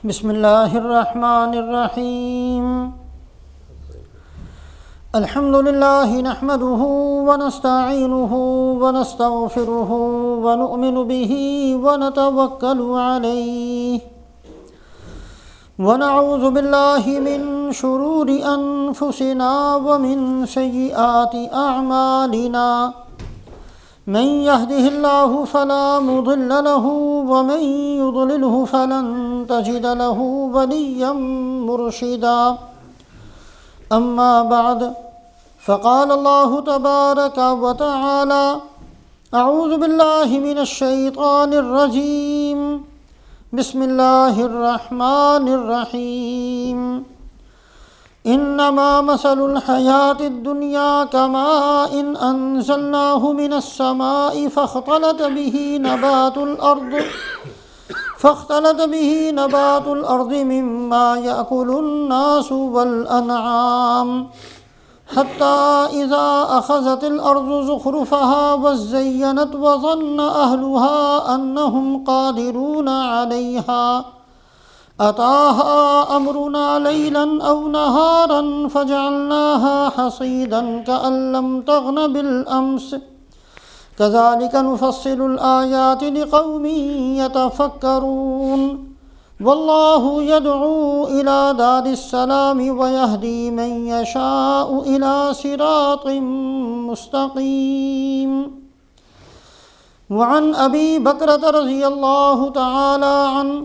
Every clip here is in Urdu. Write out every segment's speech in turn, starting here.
بسم اللہ الرحمن الرحیم الحمد للہ نحمده ونستعینه ونستغفره ونؤمن به ونتوکل علیہ ونعوذ باللہ من شرور انفسنا ومن سیئات اعمالنا من يهده الله فلا مضل له ومن يضلله فلن تجد له وليا مرشدا أما بعد فقال الله تبارك وتعالى أعوذ بالله من الشيطان الرجيم بسم الله الرحمن الرحيم انما مثل الحیات الدنیا کماء انزلناه من السماء فاختلط به نبات الارض مما يأكل الناس والانعام حتى اذا اخذت الارض زخرفها وزينت وظن اهلها انهم قادرون عليها أتاها أمرنا ليلا أو نهارا فجعلناها حصيدا كأن لم تغن بالأمس كذلك نفصل الآيات لقوم يتفكرون والله يدعو إلى دار السلام ويهدي من يشاء إلى صراط مستقيم وعن أبي بكرة رضي الله تعالى عنه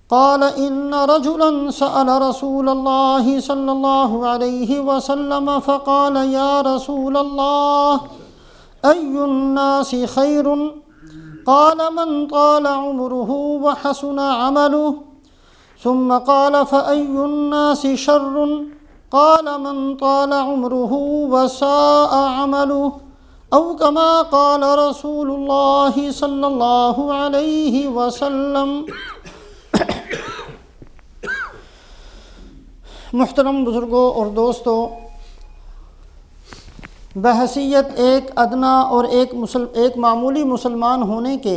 قال إن رجلا سأل رسول الله صلى الله عليه وسلم فقال يا رسول الله أي الناس خير قال من طال عمره وحسن عمله ثم قال فأي الناس شر قال من طال عمره وساء عمله أو كما قال رسول الله صلى الله عليه وسلم محترم بزرگوں اور دوستو، بحیثیت ایک ادنا اور ایک معمولی مسلمان ہونے کے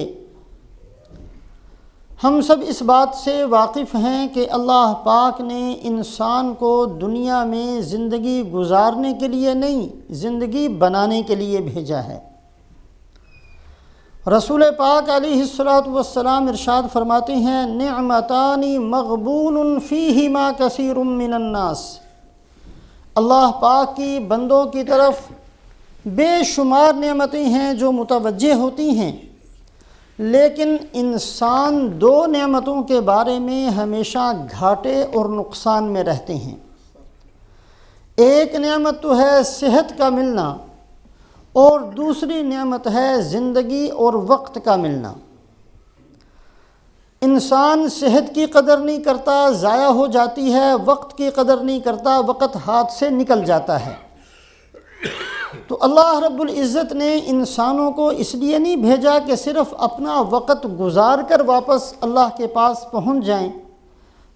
ہم سب اس بات سے واقف ہیں کہ اللہ پاک نے انسان کو دنیا میں زندگی گزارنے کے لیے نہیں، زندگی بنانے کے لیے بھیجا ہے۔ رسول پاک علیہ الصلاۃ والسلام ارشاد فرماتے ہیں نعمتان مغبون فیہما کثیر من الناس، اللہ پاک کی بندوں کی طرف بے شمار نعمتیں ہیں جو متوجہ ہوتی ہیں، لیکن انسان دو نعمتوں کے بارے میں ہمیشہ گھاٹے اور نقصان میں رہتے ہیں۔ ایک نعمت تو ہے صحت کا ملنا، اور دوسری نعمت ہے زندگی اور وقت کا ملنا۔ انسان صحت کی قدر نہیں کرتا، ضائع ہو جاتی ہے، وقت کی قدر نہیں کرتا، وقت ہاتھ سے نکل جاتا ہے۔ تو اللہ رب العزت نے انسانوں کو اس لیے نہیں بھیجا کہ صرف اپنا وقت گزار کر واپس اللہ کے پاس پہنچ جائیں،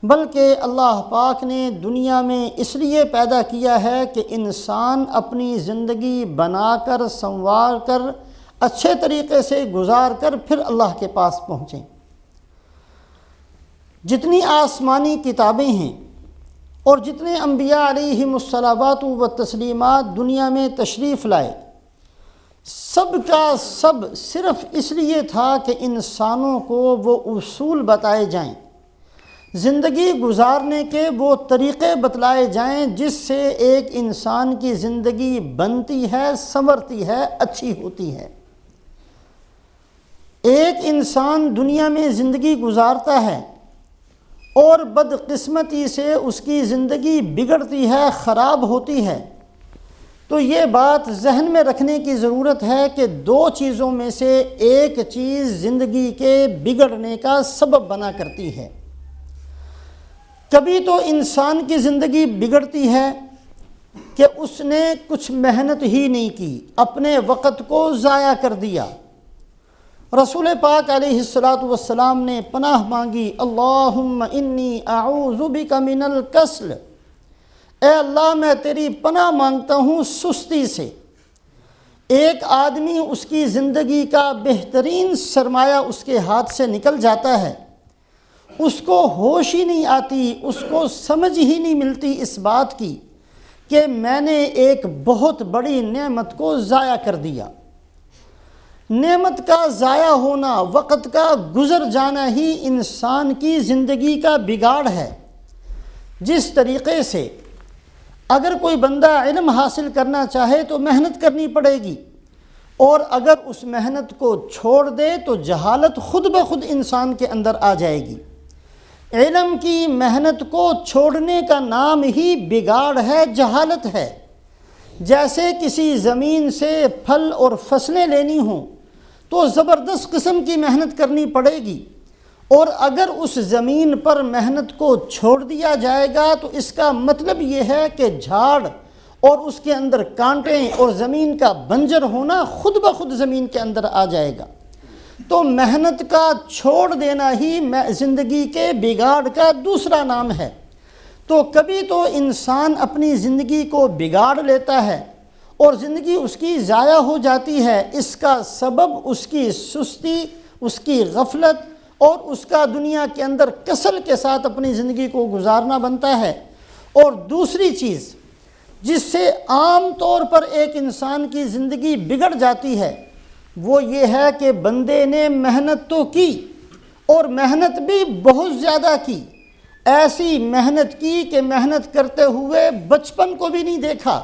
بلکہ اللہ پاک نے دنیا میں اس لیے پیدا کیا ہے کہ انسان اپنی زندگی بنا کر، سنوار کر، اچھے طریقے سے گزار کر پھر اللہ کے پاس پہنچیں۔ جتنی آسمانی کتابیں ہیں اور جتنے انبیاء علیہم الصلوات والتسلیمات دنیا میں تشریف لائے، سب کا سب صرف اس لیے تھا کہ انسانوں کو وہ اصول بتائے جائیں، زندگی گزارنے کے وہ طریقے بتلائے جائیں جس سے ایک انسان کی زندگی بنتی ہے، سنورتی ہے، اچھی ہوتی ہے۔ ایک انسان دنیا میں زندگی گزارتا ہے اور بدقسمتی سے اس کی زندگی بگڑتی ہے، خراب ہوتی ہے، تو یہ بات ذہن میں رکھنے کی ضرورت ہے کہ دو چیزوں میں سے ایک چیز زندگی کے بگڑنے کا سبب بنا کرتی ہے۔ کبھی تو انسان کی زندگی بگڑتی ہے کہ اس نے کچھ محنت ہی نہیں کی، اپنے وقت کو ضائع کر دیا۔ رسول پاک علیہ الصلاۃ والسلام نے پناہ مانگی، اللہم انی اعوذ بک من الکسل، اے اللہ میں تیری پناہ مانگتا ہوں سستی سے۔ ایک آدمی اس کی زندگی کا بہترین سرمایہ اس کے ہاتھ سے نکل جاتا ہے، اس کو ہوش ہی نہیں آتی، اس کو سمجھ ہی نہیں ملتی اس بات کی کہ میں نے ایک بہت بڑی نعمت کو ضائع کر دیا۔ نعمت کا ضائع ہونا، وقت کا گزر جانا ہی انسان کی زندگی کا بگاڑ ہے۔ جس طریقے سے اگر کوئی بندہ علم حاصل کرنا چاہے تو محنت کرنی پڑے گی، اور اگر اس محنت کو چھوڑ دے تو جہالت خود بخود انسان کے اندر آ جائے گی۔ علم کی محنت کو چھوڑنے کا نام ہی بگاڑ ہے، جہالت ہے۔ جیسے کسی زمین سے پھل اور فصلیں لینی ہوں تو زبردست قسم کی محنت کرنی پڑے گی، اور اگر اس زمین پر محنت کو چھوڑ دیا جائے گا تو اس کا مطلب یہ ہے کہ جھاڑ اور اس کے اندر کانٹے اور زمین کا بنجر ہونا خود بخود زمین کے اندر آ جائے گا۔ تو محنت کا چھوڑ دینا ہی زندگی کے بگاڑ کا دوسرا نام ہے۔ تو کبھی تو انسان اپنی زندگی کو بگاڑ لیتا ہے اور زندگی اس کی ضائع ہو جاتی ہے، اس کا سبب اس کی سستی، اس کی غفلت اور اس کا دنیا کے اندر کسل کے ساتھ اپنی زندگی کو گزارنا بنتا ہے۔ اور دوسری چیز جس سے عام طور پر ایک انسان کی زندگی بگڑ جاتی ہے وہ یہ ہے کہ بندے نے محنت تو کی، اور محنت بھی بہت زیادہ کی، ایسی محنت کی کہ محنت کرتے ہوئے بچپن کو بھی نہیں دیکھا،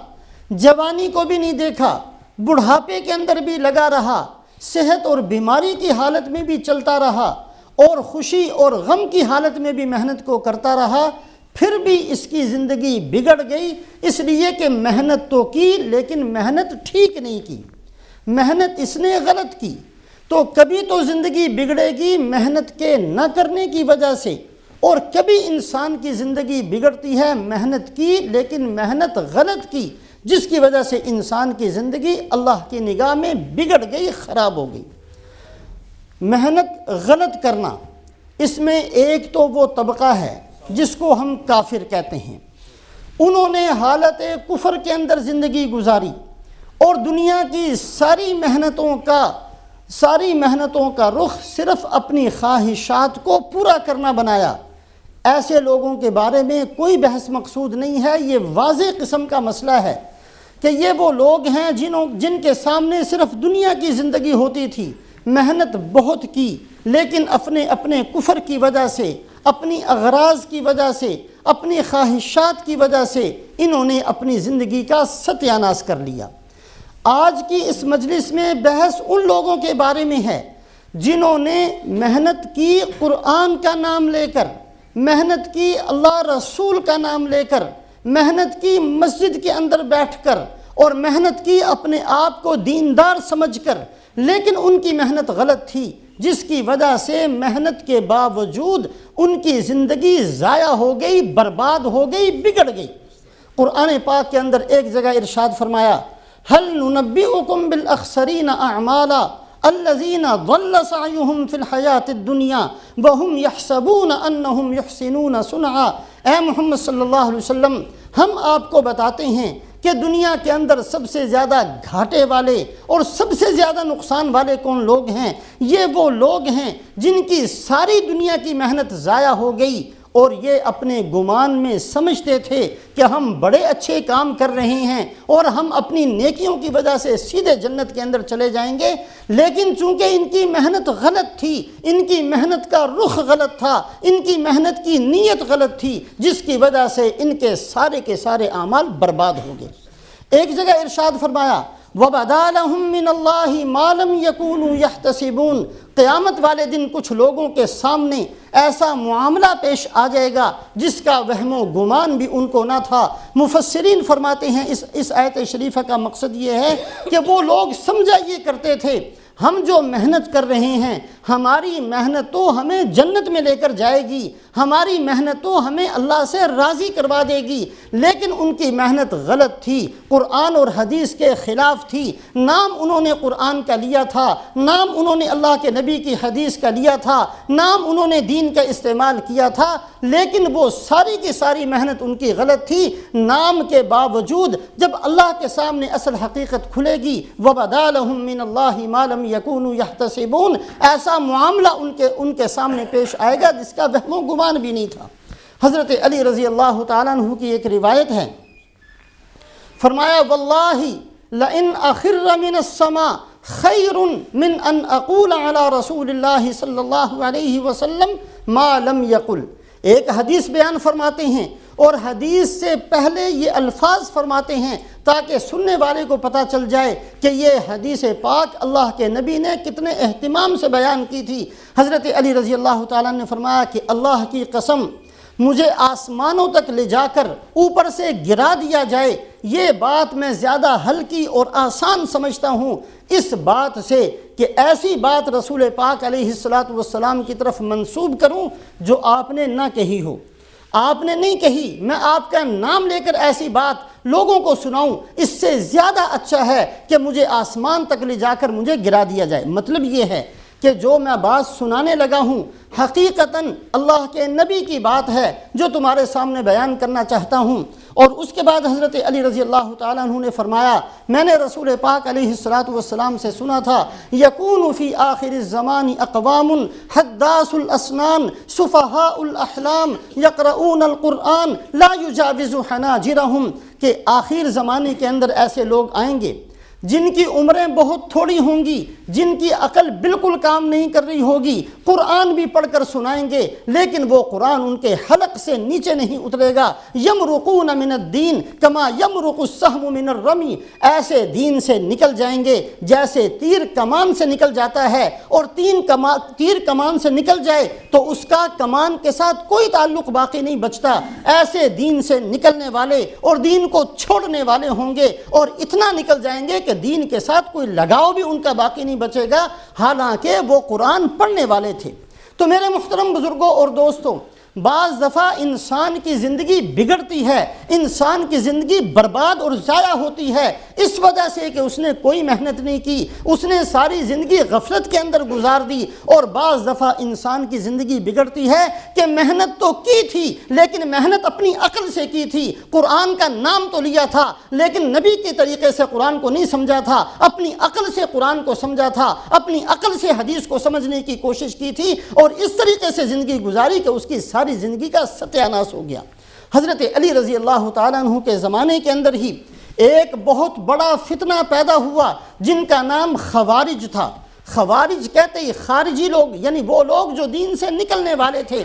جوانی کو بھی نہیں دیکھا، بڑھاپے کے اندر بھی لگا رہا، صحت اور بیماری کی حالت میں بھی چلتا رہا، اور خوشی اور غم کی حالت میں بھی محنت کو کرتا رہا، پھر بھی اس کی زندگی بگڑ گئی، اس لیے کہ محنت تو کی لیکن محنت ٹھیک نہیں کی، محنت اس نے غلط کی۔ تو کبھی تو زندگی بگڑے گی محنت کے نہ کرنے کی وجہ سے، اور کبھی انسان کی زندگی بگڑتی ہے محنت کی لیکن محنت غلط کی، جس کی وجہ سے انسان کی زندگی اللہ کی نگاہ میں بگڑ گئی، خراب ہو گئی۔ محنت غلط کرنا، اس میں ایک تو وہ طبقہ ہے جس کو ہم کافر کہتے ہیں، انہوں نے حالت کفر کے اندر زندگی گزاری اور دنیا کی ساری محنتوں کا رخ صرف اپنی خواہشات کو پورا کرنا بنایا۔ ایسے لوگوں کے بارے میں کوئی بحث مقصود نہیں ہے، یہ واضح قسم کا مسئلہ ہے کہ یہ وہ لوگ ہیں جن کے سامنے صرف دنیا کی زندگی ہوتی تھی، محنت بہت کی، لیکن اپنے کفر کی وجہ سے، اپنی اغراض کی وجہ سے، اپنی خواہشات کی وجہ سے انہوں نے اپنی زندگی کا ستیہ ناش کر لیا۔ آج کی اس مجلس میں بحث ان لوگوں کے بارے میں ہے جنہوں نے محنت کی قرآن کا نام لے کر، محنت کی اللہ رسول کا نام لے کر، محنت کی مسجد کے اندر بیٹھ کر، اور محنت کی اپنے آپ کو دیندار سمجھ کر، لیکن ان کی محنت غلط تھی، جس کی وجہ سے محنت کے باوجود ان کی زندگی ضائع ہو گئی، برباد ہو گئی، بگڑ گئی۔ قرآن پاک کے اندر ایک جگہ ارشاد فرمایا، هل ننبئكم بالاخسرین اعمالا الذین ضل سعیهم فی الحیاۃ الدنیا وهم یحسبون انہم یحسنون صنعا۔ اے محمد صلی اللہ علیہ وسلم، ہم آپ کو بتاتے ہیں کہ دنیا کے اندر سب سے زیادہ گھاٹے والے اور سب سے زیادہ نقصان والے کون لوگ ہیں؟ یہ وہ لوگ ہیں جن کی ساری دنیا کی محنت ضائع ہو گئی، اور یہ اپنے گمان میں سمجھتے تھے کہ ہم بڑے اچھے کام کر رہے ہیں اور ہم اپنی نیکیوں کی وجہ سے سیدھے جنت کے اندر چلے جائیں گے، لیکن چونکہ ان کی محنت غلط تھی، ان کی محنت کا رخ غلط تھا، ان کی محنت کی نیت غلط تھی، جس کی وجہ سے ان کے سارے اعمال برباد ہو گئے۔ ایک جگہ ارشاد فرمایا، وَبَدَا لَهُم مِّنَ اللَّهِ مَا لَمْ يَكُونُوا يَحْتَسِبُونَ۔ قیامت والے دن کچھ لوگوں کے سامنے ایسا معاملہ پیش آ جائے گا جس کا وہم و گمان بھی ان کو نہ تھا۔ مفسرین فرماتے ہیں اس آیت شریفہ کا مقصد یہ ہے کہ وہ لوگ سمجھا یہ کرتے تھے ہم جو محنت کر رہے ہیں ہماری محنت تو ہمیں جنت میں لے کر جائے گی، ہماری محنت تو ہمیں اللہ سے راضی کروا دے گی، لیکن ان کی محنت غلط تھی، قرآن اور حدیث کے خلاف تھی۔ نام انہوں نے قرآن کا لیا تھا، نام انہوں نے اللہ کے نبی کی حدیث کا لیا تھا، نام انہوں نے دین کا استعمال کیا تھا، لیکن وہ ساری کی ساری محنت ان کی غلط تھی۔ نام کے باوجود جب اللہ کے سامنے اصل حقیقت کھلے گی وَبَدَا لَهُم مِّنَ اللَّهِ مَا لَمْ يَكُونُوا يَحْتَسِبُونَ، ایسا معاملہ ان کے سامنے پیش آئے گا جس کا وہم و گمان بھی نہیں تھا۔ حضرت علی رضی اللہ تعالیٰ عنہ کی ایک روایت ہے، فرمایا وَاللَّهِ لَإِنْ أَخِرَّ مِنَ السَّمَاءِ خَيْرٌ مِّنْ أَنْ أَقُولَ عَلَى رَسُولِ اللَّهِ صلی اللہ علیہ وسلم مَا لَمْ يَقُلْ۔ ایک حدیث بیان فرماتے ہیں اور حدیث سے پہلے یہ الفاظ فرماتے ہیں تاکہ سننے والے کو پتہ چل جائے کہ یہ حدیث پاک اللہ کے نبی نے کتنے اہتمام سے بیان کی تھی۔ حضرت علی رضی اللہ تعالیٰ نے فرمایا کہ اللہ کی قسم، مجھے آسمانوں تک لے جا کر اوپر سے گرا دیا جائے، یہ بات میں زیادہ ہلکی اور آسان سمجھتا ہوں اس بات سے کہ ایسی بات رسول پاک علیہ السلام کی طرف منسوب کروں جو آپ نے نہ کہی ہو۔ آپ نے نہیں کہی، میں آپ کا نام لے کر ایسی بات لوگوں کو سناؤں، اس سے زیادہ اچھا ہے کہ مجھے آسمان تک لے جا کر مجھے گرا دیا جائے۔ مطلب یہ ہے کہ جو میں بات سنانے لگا ہوں حقیقتاً اللہ کے نبی کی بات ہے جو تمہارے سامنے بیان کرنا چاہتا ہوں۔ اور اس کے بعد حضرت علی رضی اللہ تعالیٰ عنہ نے فرمایا، میں نے رسول پاک علیہ السلام سے سنا تھا، یکون فی آخر الزمان اقوام حداث الاسنان صفحاء الاحلام یقرؤون القرآن لا یجاوز حناجرہم، کہ آخر زمانے کے اندر ایسے لوگ آئیں گے جن کی عمریں بہت تھوڑی ہوں گی، جن کی عقل بالکل کام نہیں کر رہی ہوگی، قرآن بھی پڑھ کر سنائیں گے لیکن وہ قرآن ان کے حلق سے نیچے نہیں اترے گا۔ یمرقون من الدین کما یمرق السہم من الرمی، ایسے دین سے نکل جائیں گے جیسے تیر کمان سے نکل جاتا ہے، اور تیر کمان سے نکل جائے تو اس کا کمان کے ساتھ کوئی تعلق باقی نہیں بچتا۔ ایسے دین سے نکلنے والے اور دین کو چھوڑنے والے ہوں گے، اور اتنا نکل جائیں گے کہ دین کے ساتھ کوئی لگاؤ بھی ان کا باقی نہیں بچے گا، حالانکہ وہ قرآن پڑھنے والے تھے۔ تو میرے محترم بزرگوں اور دوستوں، بعض دفعہ انسان کی زندگی بگڑتی ہے، انسان کی زندگی برباد اور ضائع ہوتی ہے اس وجہ سے کہ اس نے کوئی محنت نہیں کی، اس نے ساری زندگی غفلت کے اندر گزار دی۔ اور بعض دفعہ انسان کی زندگی بگڑتی ہے کہ محنت تو کی تھی لیکن محنت اپنی عقل سے کی تھی، قرآن کا نام تو لیا تھا لیکن نبی کے طریقے سے قرآن کو نہیں سمجھا تھا، اپنی عقل سے قرآن کو سمجھا تھا، اپنی عقل سے حدیث کو سمجھنے کی کوشش کی تھی، اور اس طریقے سے زندگی گزاری کہ اس کی ساری زندگی کا ستیہ ناش ہو گیا۔ حضرت علی رضی اللہ تعالیٰ عنہ کے زمانے کے اندر ہی ایک بہت بڑا فتنہ پیدا ہوا جن کا نام خوارج تھا۔ خوارج کہتے ہی خارجی لوگ، یعنی وہ لوگ جو دین سے نکلنے والے تھے۔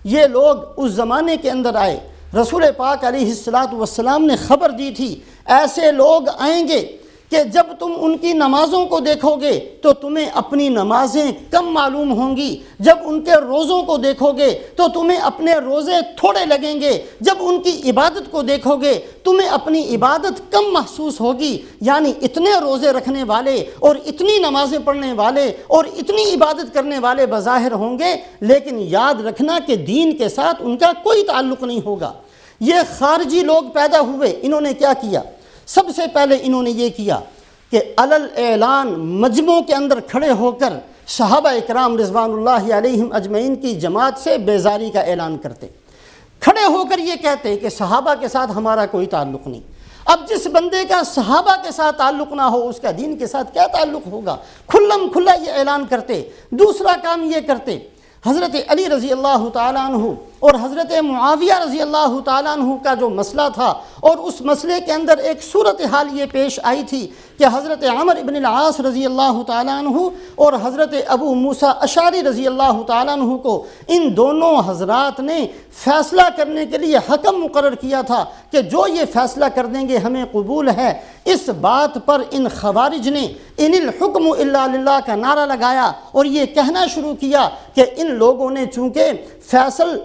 یہ لوگ اس زمانے کے اندر آئے، رسول پاک علیہ السلام نے خبر دی تھی ایسے لوگ آئیں گے کہ جب تم ان کی نمازوں کو دیکھو گے تو تمہیں اپنی نمازیں کم معلوم ہوں گی، جب ان کے روزوں کو دیکھو گے تو تمہیں اپنے روزے تھوڑے لگیں گے، جب ان کی عبادت کو دیکھو گے تمہیں اپنی عبادت کم محسوس ہوگی۔ یعنی اتنے روزے رکھنے والے اور اتنی نمازیں پڑھنے والے اور اتنی عبادت کرنے والے بظاہر ہوں گے، لیکن یاد رکھنا کہ دین کے ساتھ ان کا کوئی تعلق نہیں ہوگا۔ یہ خارجی لوگ پیدا ہوئے، انہوں نے کیا کیا؟ سب سے پہلے انہوں نے یہ کیا کہ علل اعلان مجمعوں کے اندر کھڑے ہو کر صحابہ اکرام رضوان اللہ علیہم اجمعین کی جماعت سے بیزاری کا اعلان کرتے، کھڑے ہو کر یہ کہتے کہ صحابہ کے ساتھ ہمارا کوئی تعلق نہیں۔ اب جس بندے کا صحابہ کے ساتھ تعلق نہ ہو اس کا دین کے ساتھ کیا تعلق ہوگا؟ کھلم کھلا یہ اعلان کرتے۔ دوسرا کام یہ کرتے، حضرت علی رضی اللہ تعالیٰ عنہ اور حضرت معاویہ رضی اللہ تعالیٰ عنہ کا جو مسئلہ تھا، اور اس مسئلے کے اندر ایک صورتحال یہ پیش آئی تھی کہ حضرت عمر ابن العاص رضی اللہ تعالیٰ عنہ اور حضرت ابو موسیٰ اشعری رضی اللہ تعالیٰ عنہ کو ان دونوں حضرات نے فیصلہ کرنے کے لیے حکم مقرر کیا تھا کہ جو یہ فیصلہ کر دیں گے ہمیں قبول ہے۔ اس بات پر ان خوارج نے ان الحکم الا للہ کا نعرہ لگایا اور یہ کہنا شروع کیا کہ ان لوگوں نے چونکہ فیصل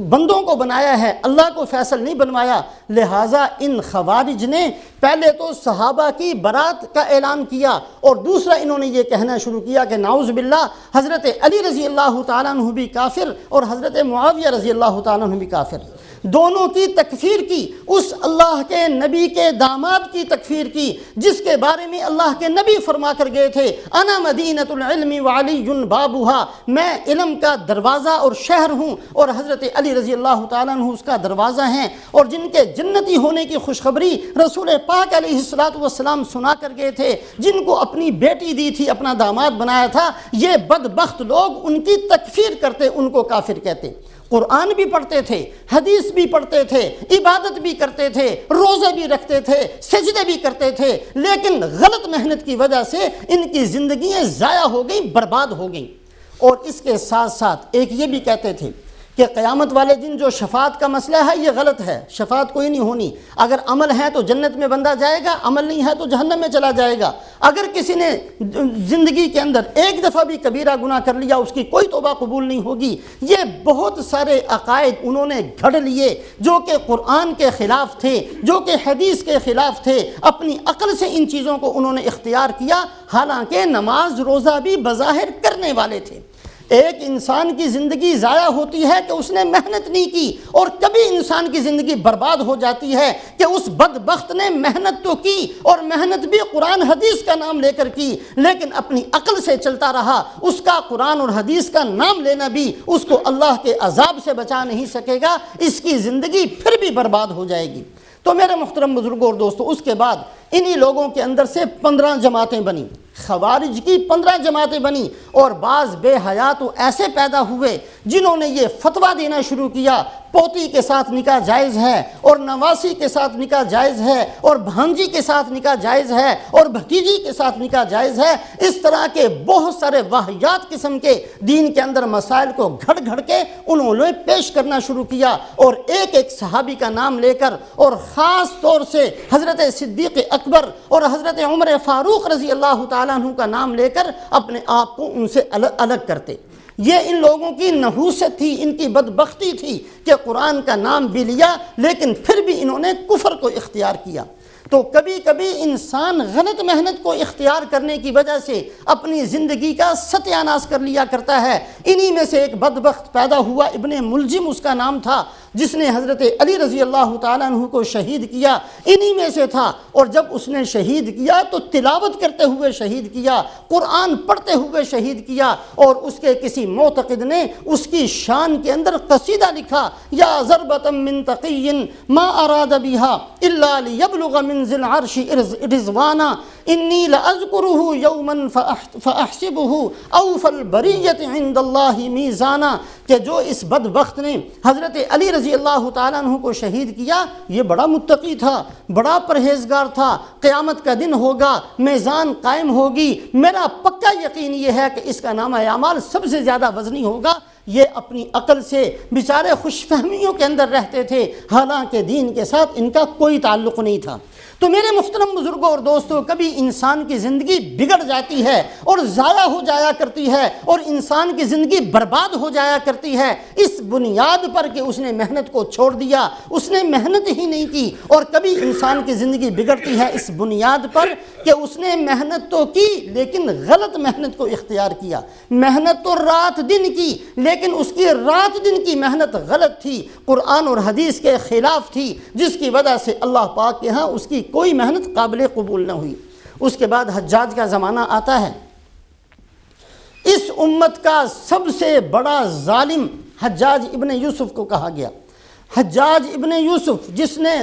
بندوں کو بنایا ہے، اللہ کو فیصل نہیں بنوایا۔ لہٰذا ان خوارج نے پہلے تو صحابہ کی برات کا اعلان کیا، اور دوسرا انہوں نے یہ کہنا شروع کیا کہ نعوذ باللہ حضرت علی رضی اللہ تعالیٰ عنہ بھی کافر اور حضرت معاویہ رضی اللہ تعالیٰ عنہ بھی کافر۔ دونوں کی تکفیر کی، اس اللہ کے نبی کے داماد کی تکفیر کی جس کے بارے میں اللہ کے نبی فرما کر گئے تھے انا مدینۃ العلم وعلی بابھا، میں علم کا دروازہ اور شہر ہوں، اور حضرت علی رضی اللہ تعالیٰ عنہ اس کا دروازہ ہیں، اور جن کے جنتی ہونے کی خوشخبری رسول پاک علیہ السلام سنا کر گئے تھے، جن کو اپنی بیٹی دی تھی، اپنا داماد بنایا تھا، یہ بدبخت لوگ ان کی تکفیر کرتے، ان کو کافر کہتے۔ قرآن بھی پڑھتے تھے، حدیث بھی پڑھتے تھے، عبادت بھی کرتے تھے، روزے بھی رکھتے تھے، سجدے بھی کرتے تھے، لیکن غلط محنت کی وجہ سے ان کی زندگیاں ضائع ہو گئیں، برباد ہو گئیں۔ اور اس کے ساتھ ساتھ ایک یہ بھی کہتے تھے کہ قیامت والے دن جو شفاعت کا مسئلہ ہے یہ غلط ہے، شفاعت کوئی نہیں ہونی، اگر عمل ہے تو جنت میں بندہ جائے گا، عمل نہیں ہے تو جہنم میں چلا جائے گا۔ اگر کسی نے زندگی کے اندر ایک دفعہ بھی کبیرہ گناہ کر لیا اس کی کوئی توبہ قبول نہیں ہوگی۔ یہ بہت سارے عقائد انہوں نے گھڑ لیے جو کہ قرآن کے خلاف تھے، جو کہ حدیث کے خلاف تھے، اپنی عقل سے ان چیزوں کو انہوں نے اختیار کیا، حالانکہ نماز روزہ بھی بظاہر کرنے والے تھے۔ ایک انسان کی زندگی ضائع ہوتی ہے کہ اس نے محنت نہیں کی، اور کبھی انسان کی زندگی برباد ہو جاتی ہے کہ اس بدبخت نے محنت تو کی، اور محنت بھی قرآن حدیث کا نام لے کر کی، لیکن اپنی عقل سے چلتا رہا، اس کا قرآن اور حدیث کا نام لینا بھی اس کو اللہ کے عذاب سے بچا نہیں سکے گا، اس کی زندگی پھر بھی برباد ہو جائے گی۔ تو میرے محترم بزرگوں اور دوستو، اس کے بعد انہی لوگوں کے اندر سے 15 جماعتیں بنی، خوارج کی 15 جماعتیں بنی، اور بعض بے حیا تو ایسے پیدا ہوئے جنہوں نے یہ فتویٰ دینا شروع کیا پوتی کے ساتھ نکاح جائز ہے، اور نواسی کے ساتھ نکاح جائز ہے، اور بھانجی کے ساتھ نکاح جائز ہے، اور بھتیجی کے ساتھ نکاح جائز ہے۔ اس طرح کے بہت سارے واہیات قسم کے دین کے اندر مسائل کو گھڑ گھڑ کے انہوں نے پیش کرنا شروع کیا، اور ایک ایک صحابی کا نام لے کر، اور خاص طور سے حضرت صدیق اکبر اور حضرت عمر فاروق رضی اللہ تعالیٰ عنہ کا نام لے کر اپنے آپ کو ان سے الگ کرتے۔ یہ ان لوگوں کی نحوست تھی، ان کی بدبختی تھی کہ قرآن کا نام بھی لیا لیکن پھر بھی انہوں نے کفر کو اختیار کیا۔ تو کبھی کبھی انسان غلط محنت کو اختیار کرنے کی وجہ سے اپنی زندگی کا ستیہ ناش کر لیا کرتا ہے۔ انہی میں سے ایک بدبخت پیدا ہوا، ابن ملجم اس کا نام تھا، جس نے حضرت علی رضی اللہ تعالیٰ عنہ کو شہید کیا، انہی میں سے تھا۔ اور جب اس نے شہید کیا تو تلاوت کرتے ہوئے شہید کیا، قرآن پڑھتے ہوئے شہید کیا، اور اس کے کسی معتقد نے اس کی شان کے اندر قصیدہ لکھا، یا ضربۃ من تقی ما اراد بها الا لیبلغ منزل عرش رضوانا انی لاذکرہ یوما فاحسبہ اوفى البریۃ عند اللہ میزانا، کہ جو اس بدبخت نے حضرت علی رضی اللہ تعالیٰ عنہ کو شہید کیا، یہ بڑا متقی تھا، بڑا پرہیزگار تھا، قیامت کا دن ہوگا، میزان قائم ہوگی، میرا پکا یقین یہ ہے کہ اس کا نامہ اعمال سب سے زیادہ وزنی ہوگا۔ یہ اپنی عقل سے بیچارے خوش فہمیوں کے اندر رہتے تھے، حالانکہ دین کے ساتھ ان کا کوئی تعلق نہیں تھا۔ تو میرے محترم بزرگوں اور دوستوں، کبھی انسان کی زندگی بگڑ جاتی ہے اور ضائع ہو جایا کرتی ہے، اور انسان کی زندگی برباد ہو جایا کرتی ہے اس بنیاد پر کہ اس نے محنت کو چھوڑ دیا، اس نے محنت ہی نہیں کی۔ اور کبھی انسان کی زندگی بگڑتی ہے اس بنیاد پر کہ اس نے محنت تو کی لیکن غلط محنت کو اختیار کیا، محنت تو رات دن کی لیکن اس کی رات دن کی محنت غلط تھی، قرآن اور حدیث کے خلاف تھی، جس کی وجہ سے اللہ پاک کے ہاں اس کی کوئی محنت قابل قبول نہ ہوئی۔ اس کے بعد حجاج کا زمانہ آتا ہے۔ اس امت کا سب سے بڑا ظالم حجاج ابن یوسف کو کہا گیا۔ حجاج ابن یوسف جس نے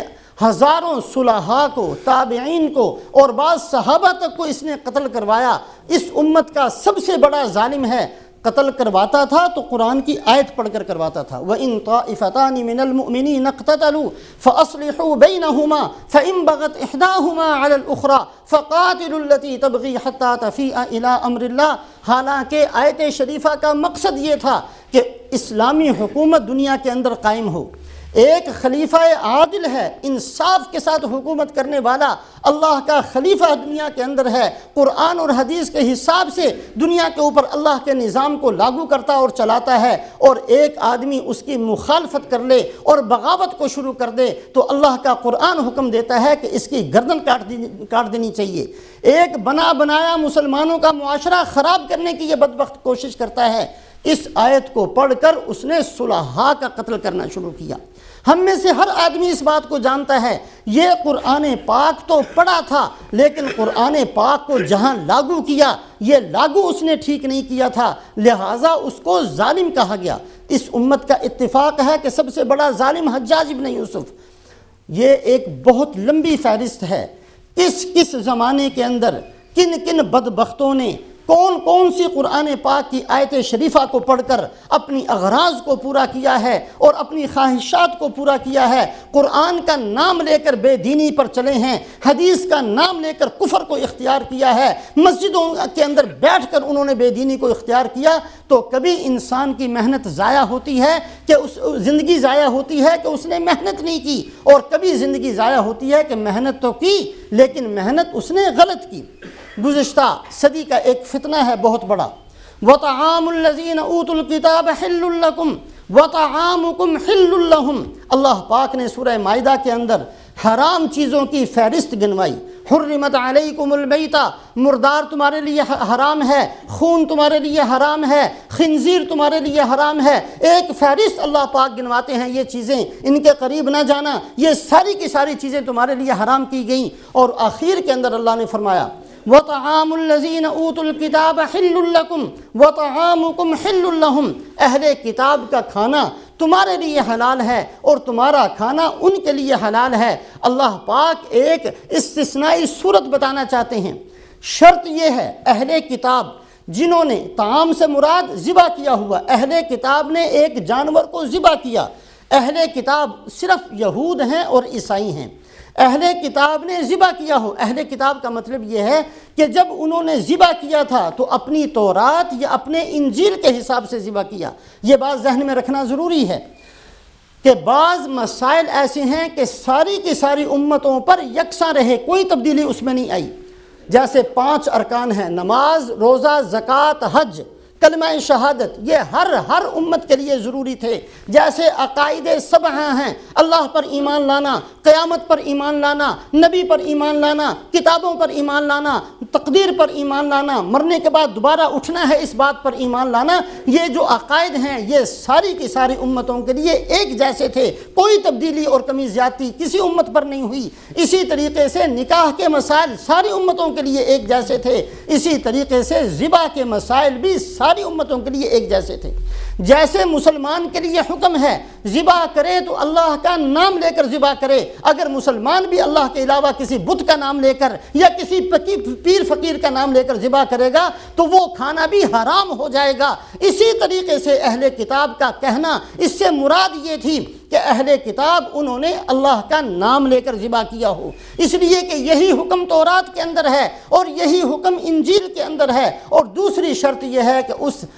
ہزاروں صلحاء کو، تابعین کو اور بعض صحابہ تک کو اس نے قتل کروایا، اس امت کا سب سے بڑا ظالم ہے۔ قتل کرواتا تھا تو قرآن کی آیت پڑھ کر کرواتا تھا، وَإِن طَائِفَتَانِ مِنَ الْمُؤْمِنِينَ اقْتَتَلُوا فَأَصْلِحُوا بَيْنَهُمَا فَإِن بَغَتْ إِحْدَاهُمَا عَلَى الْأُخْرَى فَقَاتِلُوا الَّتِي تَبْغِي حَتَّى تَفِيءَ إِلَىٰ أَمْرِ اللَّهِ۔ حالانکہ آیت شریفہ کا مقصد یہ تھا کہ اسلامی حکومت دنیا کے اندر قائم ہو، ایک خلیفہ عادل ہے، انصاف کے ساتھ حکومت کرنے والا، اللہ کا خلیفہ دنیا کے اندر ہے، قرآن اور حدیث کے حساب سے دنیا کے اوپر اللہ کے نظام کو لاگو کرتا اور چلاتا ہے، اور ایک آدمی اس کی مخالفت کر لے اور بغاوت کو شروع کر دے تو اللہ کا قرآن حکم دیتا ہے کہ اس کی گردن کاٹ دینی چاہیے۔ ایک بنا بنایا مسلمانوں کا معاشرہ خراب کرنے کی یہ بدبخت کوشش کرتا ہے، اس آیت کو پڑھ کر اس نے صلحاء کا قتل کرنا شروع کیا۔ ہم میں سے ہر آدمی اس بات کو جانتا ہے، یہ قرآن پاک تو پڑھا تھا لیکن قرآن پاک کو جہاں لاگو کیا یہ لاگو اس نے ٹھیک نہیں کیا تھا، لہٰذا اس کو ظالم کہا گیا۔ اس امت کا اتفاق ہے کہ سب سے بڑا ظالم حجاج ابن یوسف۔ یہ ایک بہت لمبی فہرست ہے، کس زمانے کے اندر کن بدبختوں نے کون سی قرآن پاک کی آیت شریفہ کو پڑھ کر اپنی اغراض کو پورا کیا ہے اور اپنی خواہشات کو پورا کیا ہے، قرآن کا نام لے کر بے دینی پر چلے ہیں، حدیث کا نام لے کر کفر کو اختیار کیا ہے، مسجدوں کے اندر بیٹھ کر انہوں نے بے دینی کو اختیار کیا۔ تو کبھی انسان کی محنت ضائع ہوتی ہے کہ زندگی ضائع ہوتی ہے کہ اس نے محنت نہیں کی، اور کبھی زندگی ضائع ہوتی ہے کہ محنت تو کی لیکن محنت اس نے غلط کی۔ گزشتہ صدی کا ایک فتنہ ہے بہت بڑا، وَطَعَامُ الَّذِينَ أُوتُوا الْكِتَابَ حِلٌّ لَّكُمْ وَطَعَامُكُمْ حِلٌّ لَّهُمْ۔ اللہ پاک نے سورہ مائدہ کے اندر حرام چیزوں کی فہرست گنوائی۔ حرمت علیکم المیتہ، مردار تمہارے لیے حرام ہے، خون تمہارے لیے حرام ہے، خنزیر تمہارے لیے حرام ہے۔ ایک فہرست اللہ پاک گنواتے ہیں، یہ چیزیں ان کے قریب نہ جانا، یہ ساری کی ساری چیزیں تمہارے لیے حرام کی گئیں۔ اور آخر کے اندر اللہ نے فرمایا وَطَعَامُ الَّذِينَ أُوتُوا الْكِتَابَ حِلٌّ لَّكُمْ وَطَعَامُكُمْ حِلٌّ لَّهُمْ۔ اہل کتاب کا کھانا تمہارے لیے حلال ہے اور تمہارا کھانا ان کے لیے حلال ہے۔ اللہ پاک ایک استثنائی صورت بتانا چاہتے ہیں۔ شرط یہ ہے، اہل کتاب جنہوں نے طعام سے مراد ذبح کیا ہوا، اہل کتاب نے ایک جانور کو ذبح کیا، اہل کتاب صرف یہود ہیں اور عیسائی ہیں۔ اہل کتاب نے ذبح کیا ہو، اہل کتاب کا مطلب یہ ہے کہ جب انہوں نے ذبح کیا تھا تو اپنی تورات یا اپنے انجیل کے حساب سے ذبح کیا۔ یہ بات ذہن میں رکھنا ضروری ہے کہ بعض مسائل ایسے ہیں کہ ساری کی ساری امتوں پر یکساں رہے، کوئی تبدیلی اس میں نہیں آئی۔ جیسے 5 ارکان ہیں، نماز، روزہ، زکوٰۃ، حج، کلمہ شہادت، یہ ہر امت کے لیے ضروری تھے۔ جیسے عقائد 7 ہیں، اللہ پر ایمان لانا، قیامت پر ایمان لانا، نبی پر ایمان لانا، کتابوں پر ایمان لانا، تقدیر پر ایمان لانا، مرنے کے بعد دوبارہ اٹھنا ہے اس بات پر ایمان لانا، یہ جو عقائد ہیں یہ ساری کی ساری امتوں کے لیے ایک جیسے تھے، کوئی تبدیلی اور کمی زیادتی کسی امت پر نہیں ہوئی۔ اسی طریقے سے نکاح کے مسائل ساری امتوں کے لیے ایک جیسے تھے، اسی طریقے سے ذبح کے مسائل بھی ساری امتوں کے لیے ایک جیسے تھے۔ جیسے مسلمان کے لیے حکم ہے ذبح کرے تو اللہ کا نام لے کر ذبح کرے، اگر مسلمان بھی اللہ کے علاوہ کسی بت کا نام لے کر یا کسی پیر فقیر کا نام لے کر ذبح کرے گا تو وہ کھانا بھی حرام ہو جائے گا۔ اسی طریقے سے اہل کتاب کا کہنا، اس سے مراد یہ تھی کہ اہل کتاب انہوں نے اللہ کا نام لے کر ذبح کیا ہو، اس لیے کہ یہی حکم تورات کے اندر ہے اور یہی حکم انجیل کے اندر ہے۔ اور دوسری شرط یہ ہے کہ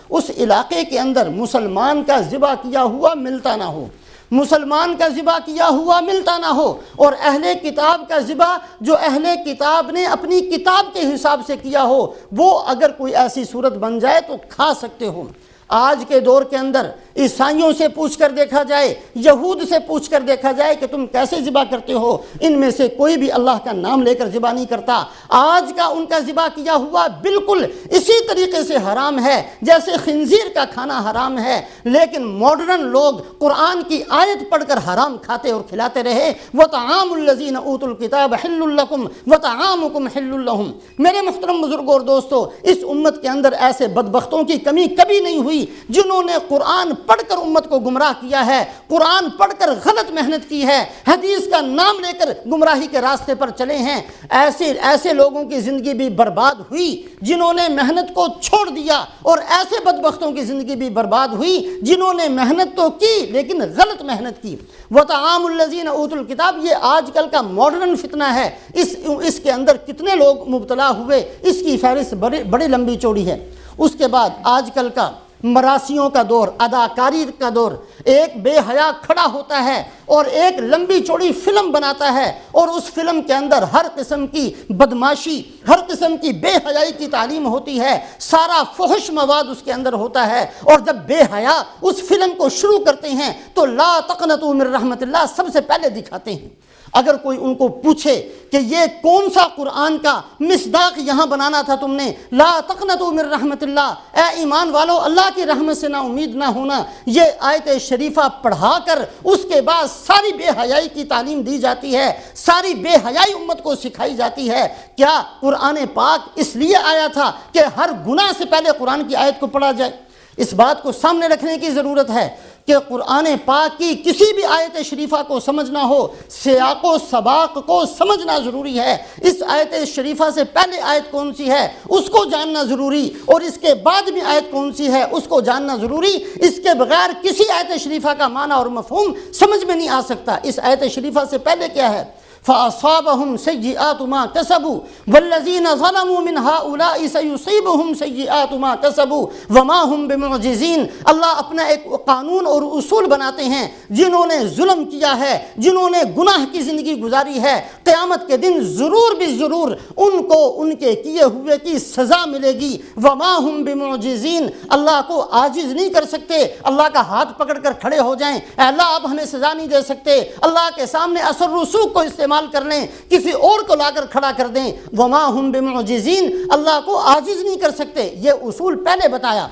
اس علاقے کے اندر مسلمان کا ذبح کیا ہوا ملتا نہ ہو، مسلمان کا ذبح کیا ہوا ملتا نہ ہو، اور اہل کتاب کا ذبح جو اہل کتاب نے اپنی کتاب کے حساب سے کیا ہو، وہ اگر کوئی ایسی صورت بن جائے تو کھا سکتے ہو۔ آج کے دور کے اندر عیسائیوں سے پوچھ کر دیکھا جائے، یہود سے پوچھ کر دیکھا جائے کہ تم کیسے ذبح کرتے ہو، ان میں سے کوئی بھی اللہ کا نام لے کر ذبح نہیں کرتا۔ آج کا ان کا ذبح کیا ہوا بالکل اسی طریقے سے حرام ہے جیسے خنزیر کا کھانا حرام ہے، لیکن ماڈرن لوگ قرآن کی آیت پڑھ کر حرام کھاتے اور کھلاتے رہے۔ وَطَعَامُ الَّذِينَ أُوتُوا الْكِتَابَ حِلٌّ لَّكُمْ وَطَعَامُكُمْ حِلٌّ لَّهُمْ۔ میرے محترم بزرگوں اور دوستو، اس امت کے اندر ایسے بدبختوں کی کمی کبھی نہیں ہوئی جنہوں نے قرآن پڑھ کر امت کو گمراہ کیا ہے، قرآن پڑھ کر غلط محنت کی ہے، حدیث کا نام لے کر گمراہی کے راستے پر چلے ہیں۔ ایسے لوگوں کی زندگی بھی برباد ہوئی جنہوں نے محنت کو چھوڑ دیا، اور ایسے بدبختوں کی زندگی بھی برباد ہوئی جنہوں نے محنت تو کی لیکن غلط محنت کی۔ وَطَعَامُ الَّذِينَ أُوتُوا الْكِتَابَ، یہ آج کل کا ماڈرن فتنہ ہے، اس کے اندر کتنے لوگ مبتلا ہوئے، اس کی فہرست بڑی لمبی چوڑی ہے۔ اس کے بعد آج کل کا مراسیوں کا دور، اداکاری کا دور، ایک بے حیا کھڑا ہوتا ہے اور ایک لمبی چوڑی فلم بناتا ہے، اور اس فلم کے اندر ہر قسم کی بدماشی، ہر قسم کی بے حیائی کی تعلیم ہوتی ہے، سارا فحش مواد اس کے اندر ہوتا ہے، اور جب بے حیا اس فلم کو شروع کرتے ہیں تو لا تقنطوا من رحمت اللہ سب سے پہلے دکھاتے ہیں۔ اگر کوئی ان کو پوچھے کہ یہ کون سا قرآن کا مصداق یہاں بنانا تھا تم نے، لا تقنطوا من رحمت اللہ، اے ایمان والو اللہ کی رحمت سے نا امید نہ ہونا، یہ آیت شریفہ پڑھا کر اس کے بعد ساری بے حیائی کی تعلیم دی جاتی ہے، ساری بے حیائی امت کو سکھائی جاتی ہے۔ کیا قرآن پاک اس لیے آیا تھا کہ ہر گناہ سے پہلے قرآن کی آیت کو پڑھا جائے؟ اس بات کو سامنے رکھنے کی ضرورت ہے کہ قرآن پاک کی کسی بھی آیت شریفہ کو سمجھنا ہو، سیاق و سباق کو سمجھنا ضروری ہے۔ اس آیت شریفہ سے پہلے آیت کون سی ہے اس کو جاننا ضروری، اور اس کے بعد بھی آیت کون سی ہے اس کو جاننا ضروری۔ اس کے بغیر کسی آیت شریفہ کا معنی اور مفہوم سمجھ میں نہیں آ سکتا۔ اس آیت شریفہ سے پہلے کیا ہے؟ فَأَصَابَهُمْ سَيِّئَاتُ مَا كَسَبُوا وَالَّذِينَ ظَلَمُوا مِنْ هَؤُلَاءِ سَيُصِيبُهُمْ سَيِّئَاتُ مَا كَسَبُوا وَمَا هُمْ بِمُعْجِزِينَ۔ اللہ اپنا ایک قانون اور اصول بناتے ہیں، جنہوں نے ظلم کیا ہے، جنہوں نے گناہ کی زندگی گزاری ہے، قیامت کے دن ضرور بھی ضرور ان کو ان کے کیے ہوئے کی سزا ملے گی۔ وَمَا هُمْ بِمُعْجِزِينَ، اللہ کو عاجز نہیں کر سکتے، اللہ کا ہاتھ پکڑ کر کھڑے ہو جائیں، اے اللہ آپ ہمیں سزا نہیں دے سکتے، اللہ کے سامنے اثر رسوخ کو استعمال کر لیں، کسی اور کو لا کر کھڑا کر دیں۔ وما ہم بمعجزین، اللہ کو عاجز نہیں کر سکتے، یہ اصول پہلے بتایا۔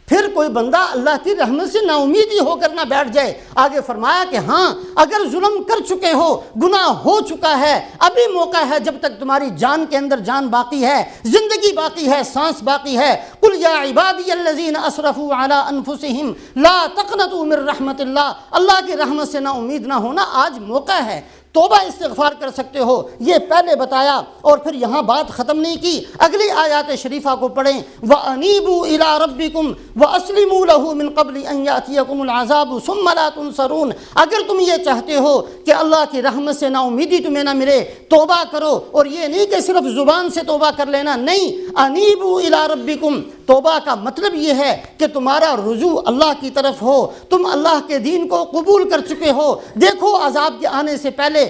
پھر کوئی بندہ اللہ کی رحمت سے نا امیدی ہو کر نہ بیٹھ جائے، آگے فرمایا کہ ہاں اگر ظلم کر چکے ہو، گناہ ہو چکا ہے، ابھی موقع ہے جب تک تمہاری جان کے اندر جان باقی ہے، زندگی باقی ہے، سانس باقی ہے۔ قل یا عبادی الذین اسرفوا علی انفسہم لا تقنطوا من رحمت اللہ، اللہ کی رحمت سے نا امید نہ ہونا آج موقع ہے، توبہ استغفار کر سکتے ہو، یہ پہلے بتایا۔ اور پھر یہاں بات ختم نہیں کی، اگلی آیات شریفہ کو پڑھیں۔ وَأَنِيبُوا إِلَىٰ رَبِّكُمْ وَأَسْلِمُوا لَهُ مِنْ قَبْلِ أَنْ يَأْتِيَكُمُ الْعَذَابُ ثُمَّ لَا تُنصَرُونَ۔ اگر تم یہ چاہتے ہو کہ اللہ کی رحمت سے نا امیدی تمہیں نہ ملے، توبہ کرو، اور یہ نہیں کہ صرف زبان سے توبہ کر لینا، نہیں، أَنِيبُوا إِلَىٰ رَبِّكُمْ، توبہ کا مطلب یہ ہے کہ تمہارا رجوع اللہ کی طرف ہو، تم اللہ کے دین کو قبول کر چکے ہو، دیکھو عذاب کے آنے سے پہلے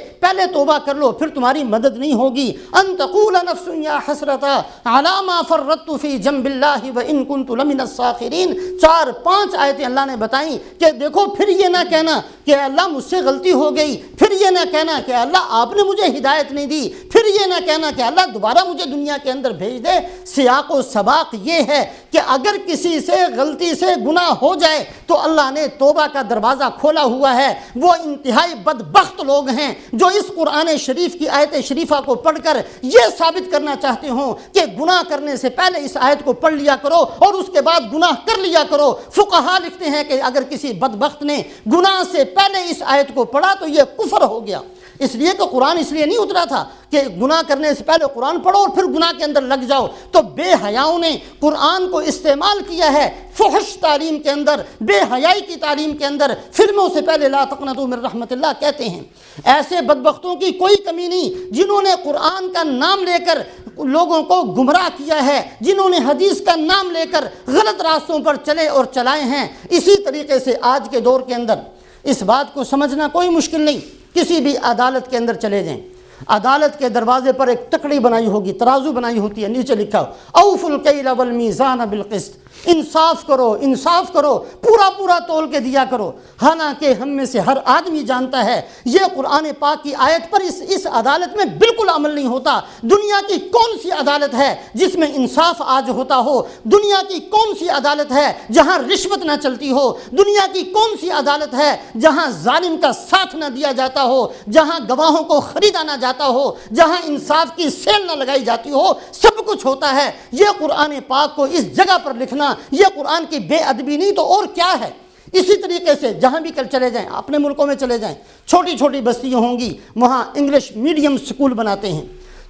توبہ کر لو، پھر تمہاری مدد نہیں ہوگی۔ ان تقول نفس یا حسرتا علی ما فرطت فی جنب اللہ وان کنت لمن الساخرین، 4-5 آیتیں اللہ نے بتائیں کہ دیکھو پھر یہ نہ کہنا کہ اللہ مجھ سے غلطی ہو گئی، پھر یہ نہ کہنا کہ اللہ آپ نے مجھے ہدایت نہیں دی، پھر یہ نہ کہنا کہ اللہ دوبارہ مجھے دنیا کے اندر بھیج دے۔ سیاق و سباق یہ ہے کہ اگر کسی سے غلطی سے گناہ ہو جائے تو اللہ نے توبہ کا دروازہ کھولا ہوا ہے۔ وہ انتہائی بدبخت لوگ ہیں جو اس قرآن شریف کی آیت شریفہ کو پڑھ کر یہ ثابت کرنا چاہتے ہوں کہ گناہ کرنے سے پہلے اس آیت کو پڑھ لیا کرو اور اس کے بعد گناہ کر لیا کرو۔ فقہا لکھتے ہیں کہ اگر کسی بدبخت نے گناہ سے پہلے اس آیت کو پڑھا تو یہ کفر ہو گیا، اس لیے کہ قرآن اس لیے نہیں اترا تھا کہ گناہ کرنے سے پہلے قرآن پڑھو اور پھر گناہ کے اندر لگ جاؤ۔ تو بے حیاؤں نے قرآن کو استعمال کیا ہے فحش تعلیم کے اندر، بے حیائی کی تعلیم کے اندر، فلموں سے پہلے لا تقنطوا من رحمت اللہ کہتے ہیں۔ ایسے بدبختوں کی کوئی کمی نہیں جنہوں نے قرآن کا نام لے کر لوگوں کو گمراہ کیا ہے، جنہوں نے حدیث کا نام لے کر غلط راستوں پر چلے اور چلائے ہیں۔ اسی طریقے سے آج کے دور کے اندر اس بات کو سمجھنا کوئی مشکل نہیں، کسی بھی عدالت کے اندر چلے جائیں، عدالت کے دروازے پر ایک تکڑی بنائی ہوگی، ترازو بنائی ہوتی ہے، نیچے لکھا ہو اوفوا الکیل والمیزان بالقسط، انصاف کرو، انصاف کرو، پورا پورا تول کے دیا کرو۔ حالانکہ ہم میں سے ہر آدمی جانتا ہے یہ قرآن پاک کی آیت پر اس عدالت میں بالکل عمل نہیں ہوتا۔ دنیا کی کون سی عدالت ہے جس میں انصاف آج ہوتا ہو؟ دنیا کی کون سی عدالت ہے جہاں رشوت نہ چلتی ہو؟ دنیا کی کون سی عدالت ہے جہاں ظالم کا ساتھ نہ دیا جاتا ہو، جہاں گواہوں کو خریدا نہ جاتا ہو، جہاں انصاف کی سیل نہ لگائی جاتی ہو؟ سب کچھ ہوتا ہے۔ یہ قرآن پاک کو اس جگہ پر لکھنا یہ قرآن کی بے ادبی نہیں تو اور کیا ہے؟ اسی طریقے سے جہاں بھی کل چلے جائیں، اپنے ملکوں میں چلے جائیں، چھوٹی چھوٹی بستیاں ہوں گی، وہاں انگلش میڈیم سکول بناتے ہیں،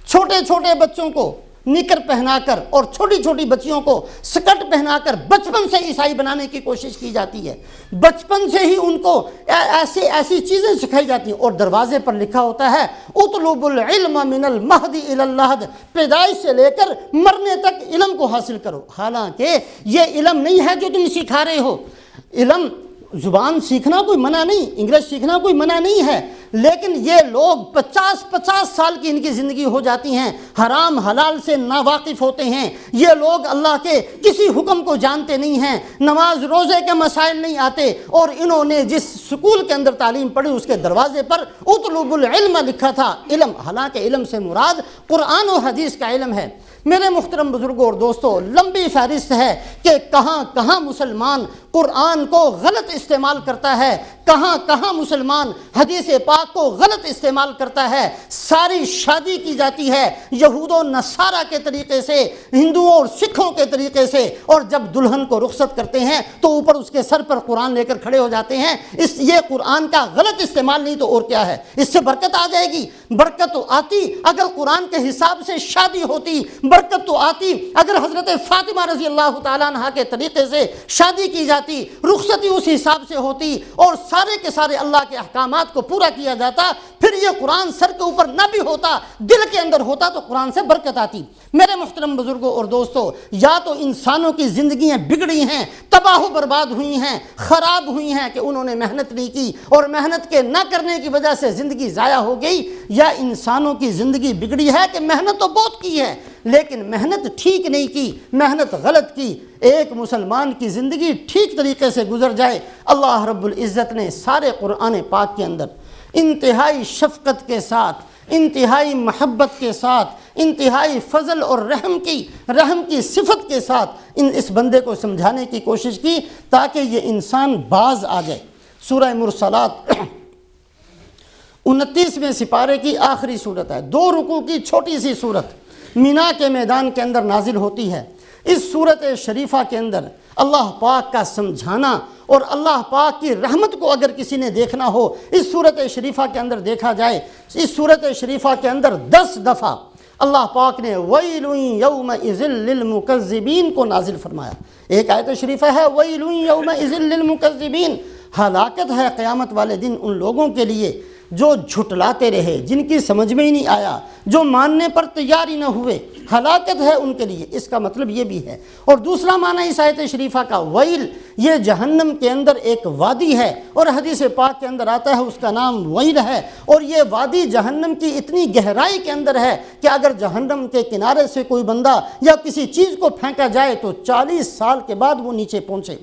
چھوٹے چھوٹے بچوں کو نکر پہنا کر اور چھوٹی چھوٹی بچیوں کو سکرٹ پہنا کر بچپن سے عیسائی بنانے کی کوشش کی جاتی ہے، بچپن سے ہی ان کو ایسی چیزیں سکھائی جاتی ہیں، اور دروازے پر لکھا ہوتا ہے اطلبوا العلم من المہد الی اللحد، پیدائش سے لے کر مرنے تک علم کو حاصل کرو۔ حالانکہ یہ علم نہیں ہے جو تم سکھا رہے ہو، علم زبان سیکھنا کوئی منع نہیں، انگلش سیکھنا کوئی منع نہیں ہے، لیکن یہ لوگ 50 سال کی ان کی زندگی ہو جاتی ہیں، حرام حلال سے ناواقف ہوتے ہیں، یہ لوگ اللہ کے کسی حکم کو جانتے نہیں ہیں، نماز روزے کے مسائل نہیں آتے، اور انہوں نے جس سکول کے اندر تعلیم پڑھی اس کے دروازے پر اطلبوا العلم لکھا تھا، علم، حالانکہ علم سے مراد قرآن و حدیث کا علم ہے۔ میرے محترم بزرگوں اور دوستوں، لمبی فہرست ہے کہ کہاں کہاں مسلمان قرآن کو غلط استعمال کرتا ہے، کہاں کہاں مسلمان حدیث پاک کو غلط استعمال کرتا ہے۔ ساری شادی کی جاتی ہے یہود و نصارہ کے طریقے سے، ہندوؤں اور سکھوں کے طریقے سے، اور جب دلہن کو رخصت کرتے ہیں تو اوپر اس کے سر پر قرآن لے کر کھڑے ہو جاتے ہیں۔ یہ قرآن کا غلط استعمال نہیں تو اور کیا ہے؟ اس سے برکت آ جائے گی؟ برکت تو آتی اگر قرآن کے حساب سے شادی ہوتی، برکت تو آتی اگر حضرت فاطمہ رضی اللہ تعالیٰ عنہ کے طریقے سے شادی کی جاتی، رخصتی اس حساب سے ہوتی، اور سارے کے سارے اللہ کے احکامات کو پورا کیا جاتا، پھر یہ قرآن سر کے اوپر نہ بھی ہوتا، دل کے اندر ہوتا، تو قرآن سے برکت آتی۔ میرے محترم بزرگوں اور دوستوں، یا تو انسانوں کی زندگیاں بگڑی ہیں، تباہ و برباد ہوئی ہیں، خراب ہوئی ہیں کہ انہوں نے محنت نہیں کی، اور محنت کے نہ کرنے کی وجہ سے زندگی ضائع ہو گئی، یا انسانوں کی زندگی بگڑی ہے کہ محنت تو بہت کی ہے لیکن محنت ٹھیک نہیں کی، محنت غلط کی۔ ایک مسلمان کی زندگی ٹھیک طریقے سے گزر جائے، اللہ رب العزت نے سارے قرآن پاک کے اندر انتہائی شفقت کے ساتھ، انتہائی محبت کے ساتھ، انتہائی فضل اور رحم کی صفت کے ساتھ اس بندے کو سمجھانے کی کوشش کی تاکہ یہ انسان باز آ جائے۔ سورہ مرسلات 29ویں سپارے کی آخری صورت ہے، 2 رکوع کی چھوٹی سی صورت، مینا کے میدان کے اندر نازل ہوتی ہے۔ اس صورت شریفہ کے اندر اللہ پاک کا سمجھانا اور اللہ پاک کی رحمت کو اگر کسی نے دیکھنا ہو، اس صورت شریفہ کے اندر دیکھا جائے۔ اس صورت شریفہ کے اندر 10 دفعہ اللہ پاک نے وَيْلٌ يَوْمَئِذٍ لِّلْمُكَذِّبِينَ کو نازل فرمایا۔ ایک آیت شریفہ ہے وَيْلٌ يَوْمَئِذٍ لِّلْمُكَذِّبِينَ، ہلاکت ہے قیامت والے دن ان لوگوں کے لیے جو جھٹلاتے رہے، جن کی سمجھ میں ہی نہیں آیا، جو ماننے پر تیار ہی نہ ہوئے، ہلاکت ہے ان کے لیے۔ اس کا مطلب یہ بھی ہے، اور دوسرا معنی اس آیت شریفہ کا ویل، یہ جہنم کے اندر ایک وادی ہے، اور حدیث پاک کے اندر آتا ہے اس کا نام ویل ہے، اور یہ وادی جہنم کی اتنی گہرائی کے اندر ہے کہ اگر جہنم کے کنارے سے کوئی بندہ یا کسی چیز کو پھینکا جائے تو 40 سال کے بعد وہ نیچے پہنچے۔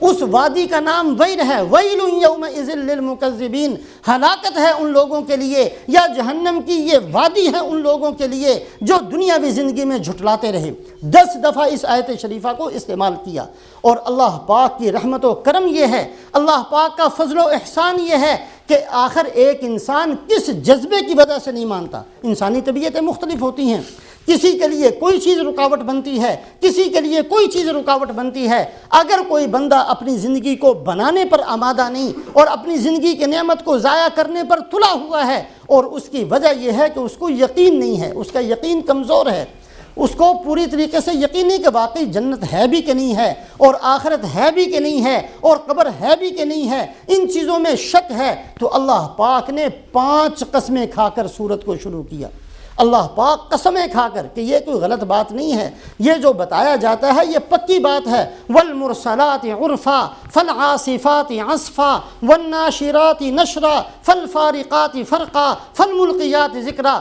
اس وادی کا نام ویل ہے، ویل یومئذ للمکذبین، ہلاکت ہے ان لوگوں کے لیے، یا جہنم کی یہ وادی ہے ان لوگوں کے لیے جو دنیاوی زندگی میں جھٹلاتے رہے۔ 10 دفعہ اس آیت شریفہ کو استعمال کیا، اور اللہ پاک کی رحمت و کرم یہ ہے، اللہ پاک کا فضل و احسان یہ ہے کہ آخر ایک انسان کس جذبے کی وجہ سے نہیں مانتا۔ انسانی طبیعتیں مختلف ہوتی ہیں، کسی کے لیے کوئی چیز رکاوٹ بنتی ہے، کسی کے لیے کوئی چیز رکاوٹ بنتی ہے۔ اگر کوئی بندہ اپنی زندگی کو بنانے پر آمادہ نہیں اور اپنی زندگی کی نعمت کو ضائع کرنے پر تلا ہوا ہے، اور اس کی وجہ یہ ہے کہ اس کو یقین نہیں ہے، اس کا یقین کمزور ہے، اس کو پوری طریقے سے یقین نہیں کہ واقعی جنت ہے بھی کہ نہیں ہے، اور آخرت ہے بھی کہ نہیں ہے، اور قبر ہے بھی کہ نہیں ہے، ان چیزوں میں شک ہے، تو اللہ پاک نے 5 قسمیں کھا کر سورت کو شروع کیا۔ اللہ پاک قسمیں کھا کر کہ یہ کوئی غلط بات نہیں ہے، یہ جو بتایا جاتا ہے یہ پکی بات ہے۔ والمرسلات عرفا فالعاصفات عصفا والناشرات نشرا فالفارقات فرقا فالملقیات ذکرا۔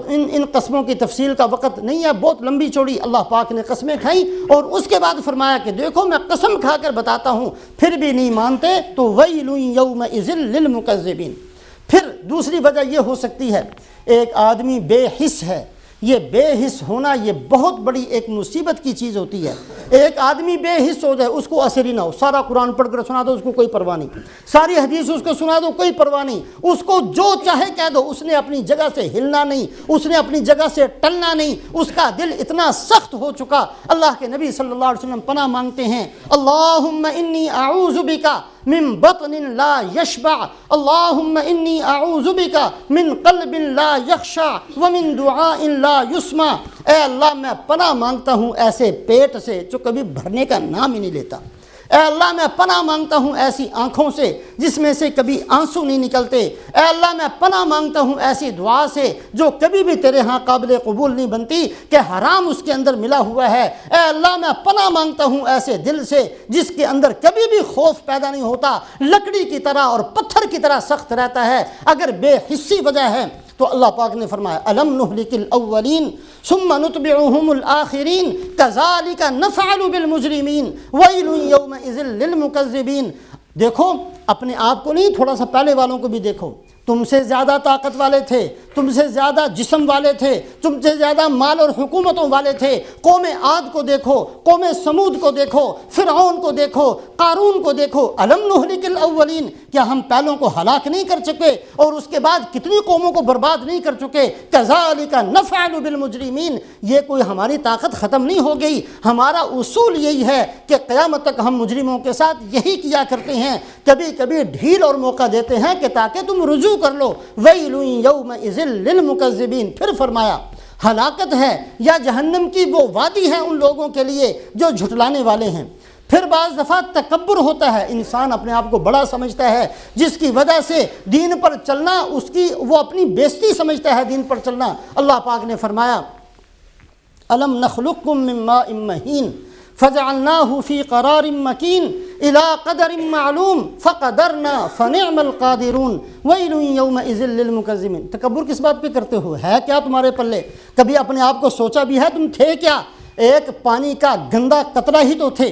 ان قسموں کی تفصیل کا وقت نہیں ہے، بہت لمبی چوڑی اللہ پاک نے قسمیں کھائیں، اور اس کے بعد فرمایا کہ دیکھو میں قسم کھا کر بتاتا ہوں، پھر بھی نہیں مانتے تو ویل یومئذ للمکذبین۔ پھر دوسری وجہ یہ ہو سکتی ہے، ایک آدمی بے حس ہے، یہ بے حس ہونا یہ بہت بڑی ایک مصیبت کی چیز ہوتی ہے۔ ایک آدمی بے حس ہو جائے، اس کو اثر ہی نہ ہو، سارا قرآن پڑھ کر سنا دو اس کو کوئی پرواہ نہیں، ساری حدیث اس کو سنا دو کوئی پرواہ نہیں، اس کو جو چاہے کہہ دو، اس نے اپنی جگہ سے ہلنا نہیں، اس نے اپنی جگہ سے ٹلنا نہیں، اس کا دل اتنا سخت ہو چکا۔ اللہ کے نبی صلی اللہ علیہ وسلم پناہ مانگتے ہیں، اللہم انی اعوذ بک من بطن لا يشبع اللهم انی اعوذ بک من قلب لا یخشع ومن دعاء لا يسمع، اے اللہ میں پناہ مانگتا ہوں ایسے پیٹ سے جو کبھی بھرنے کا نام ہی نہیں لیتا، اے اللہ میں پناہ مانگتا ہوں ایسی آنکھوں سے جس میں سے کبھی آنسو نہیں نکلتے، اے اللہ میں پناہ مانگتا ہوں ایسی دعا سے جو کبھی بھی تیرے ہاں قابل قبول نہیں بنتی کہ حرام اس کے اندر ملا ہوا ہے، اے اللہ میں پناہ مانگتا ہوں ایسے دل سے جس کے اندر کبھی بھی خوف پیدا نہیں ہوتا، لکڑی کی طرح اور پتھر کی طرح سخت رہتا ہے، اگر بے حسی وجہ ہے تو اللہ پاک نے فرمایا الم نہلک الاولین ثم نتبعهم الآخرین کذالک نفعل بالمجرمین ویل یومئذ للمکذبین۔ دیکھو اپنے آپ کو نہیں، تھوڑا سا پہلے والوں کو بھی دیکھو، تم سے زیادہ طاقت والے تھے، تم سے زیادہ جسم والے تھے، تم سے زیادہ مال اور حکومتوں والے تھے، قوم عاد کو دیکھو، قوم سمود کو دیکھو، فرعون کو دیکھو، قارون کو دیکھو، الم نہلک الاولین، کیا ہم پہلوں کو ہلاک نہیں کر چکے اور اس کے بعد کتنی قوموں کو برباد نہیں کر چکے؟ کذالک نفعل بالمجرمین، یہ کوئی ہماری طاقت ختم نہیں ہو گئی، ہمارا اصول یہی ہے کہ قیامت تک ہم مجرموں کے ساتھ یہی کیا کرتے ہیں، کبھی کبھی ڈھیل اور موقع دیتے ہیں کہ تاکہ تم رجوع کر لو۔ ویل یومئذ للمکذبین، پھر فرمایا ہلاکت ہے یا جہنم کی وہ وادی ہے ان لوگوں کے لیے جو جھٹلانے والے ہیں۔ پھر بعض دفعہ تکبر ہوتا ہے، انسان اپنے آپ کو بڑا سمجھتا ہے جس کی وجہ سے دین پر چلنا اس کی وہ اپنی بےزتی سمجھتا ہے، دین پر چلنا۔ اللہ پاک نے فرمایا الم نخلقکم من ماء مہین فجعلناه في قرار مكين الى قدر معلوم فقدرنا فنعم القادرون ويل يومئذ للمكذبين۔ تکبر کس بات پہ کرتے ہو؟ ہے کیا تمہارے پلے؟ کبھی اپنے آپ کو سوچا بھی ہے تم تھے کیا؟ ایک پانی کا گندا قطرہ ہی تو تھے،